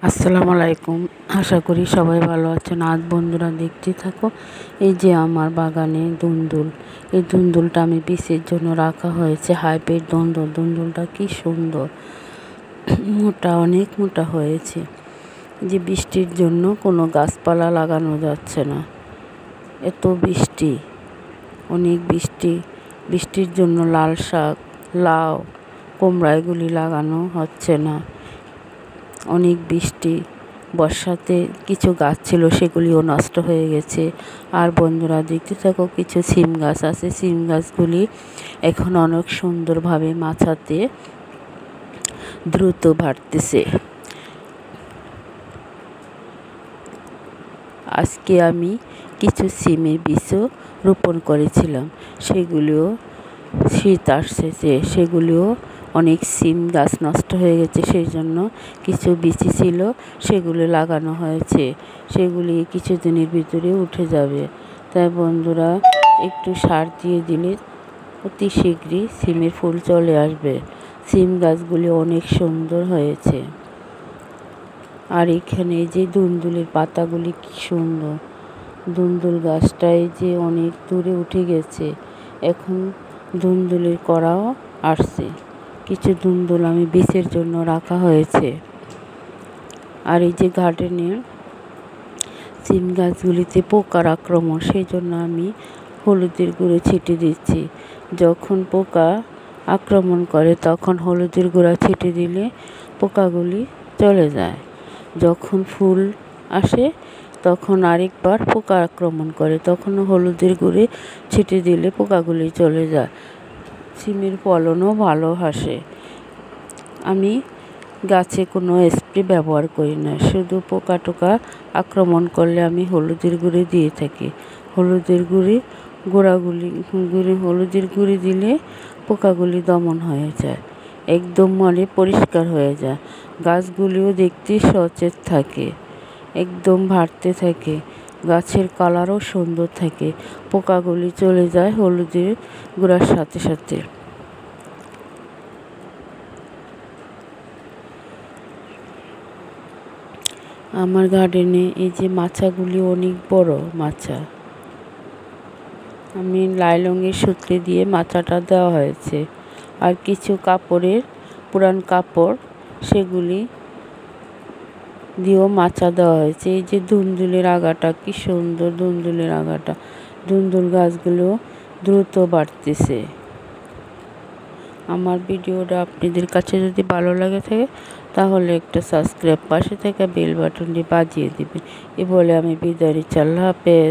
আসসালামু আলাইকুম। আশা করি সবাই ভালো আছেন। আজ বন্ধুরা দেখতে থাকো, এই যে আমার বাগানে দুন্দুল, এই দুন্দুলটা আমি বীজের জন্য রাখা হয়েছে। হাইব্রিড দুন্দুল, দুন্দুলটা কি সুন্দর, মোটা, অনেক মোটা হয়েছে। যে বৃষ্টির জন্য কোনো গাছপালা লাগানো যাচ্ছে না, এত বৃষ্টি, অনেক বৃষ্টি। বৃষ্টির জন্য লাল শাক, লাউ, কুমড়া এগুলি লাগানো হচ্ছে না। অনেক বৃষ্টি, বর্ষাতে কিছু গাছ ছিল সেগুলিও নষ্ট হয়ে গেছে। আর বন্ধুরা দেখতে থাকো, কিছু সিম গাছ আছে, সিম গাছগুলি এখন অনেক সুন্দরভাবে মাচাতে দ্রুত বাড়তেছে। আজকে আমি কিছু সিমের বীজও রোপণ করেছিলাম, সেগুলিও শীত আসছে, সেগুলিও অনেক সিম গাছ নষ্ট হয়ে গেছে, সেই জন্য কিছু বিচি ছিল সেগুলো লাগানো হয়েছে। সেগুলি কিছুদিনের ভিতরে উঠে যাবে। তাই বন্ধুরা, একটু সার দিয়ে দিলে অতি শীঘ্রই সিমের ফুল চলে আসবে। সিম গাছগুলি অনেক সুন্দর হয়েছে। আর এখানে যে দুন্দুলের পাতাগুলি কি সুন্দর, দুন্দুল গাছটাই যে অনেক দূরে উঠে গেছে। এখন দুন্দুলের কড়াও আসছে। কিছু দুন্দুল আমি বীজের জন্য রাখা হয়েছে। আর এই যে গার্ডেনে সিম গাছগুলিতে পোকার আক্রমণ, সেই জন্য আমি হলুদের গুঁড়ো ছিটে দিচ্ছি। যখন পোকা আক্রমণ করে তখন হলুদের গুঁড়া ছিটে দিলে পোকাগুলি চলে যায়। যখন ফুল আসে তখন আরেকবার পোকা আক্রমণ করে, তখনও হলুদের গুঁড়ো ছিটে দিলে পোকাগুলি চলে যায়। সিমের ফলনও ভালো আসে। আমি গাছে কোনো স্প্রে ব্যবহার করি না, শুধু পোকা টোকা আক্রমণ করলে আমি হলুদের গুঁড়ো দিয়ে থাকি। হলুদের হলুদের গুঁড়ি দিলে পোকাগুলি দমন হয়ে যায়, একদম মনে পরিষ্কার হয়ে যায়। গাছগুলিও দেখতে সতেজ থাকে, একদম বাড়তে থাকে, গাছের কালারও সুন্দর থাকে। পোকাগুলি চলে যায় হলুদের গুঁড়ার সাথে সাথে। আমার গার্ডেনে এই যে মাচাগুলি অনেক বড় মাচা, আমি লাইলনের সূত্রে দিয়ে মাচাটা দেওয়া হয়েছে। আর কিছু কাপড়ের পুরান কাপড়, সেগুলি দিয়েও মাচা দেওয়া হয়েছে। এই যে দুন্দুলের আগাটা কি সুন্দর, দুন্দুলের আগাটা, দুন্দুল গাছগুলো দ্রুত বাড়তেছে। আমার ভিডিওটা আপনাদের কাছে যদি ভালো লাগে থাকে তাহলে একটা সাবস্ক্রাইব, পাশে থাকা বেল বাটনটি বাজিয়ে দেবেন। এ বলে আমি বিদায় নিচ্ছি। আল্লাহ হাফেজ।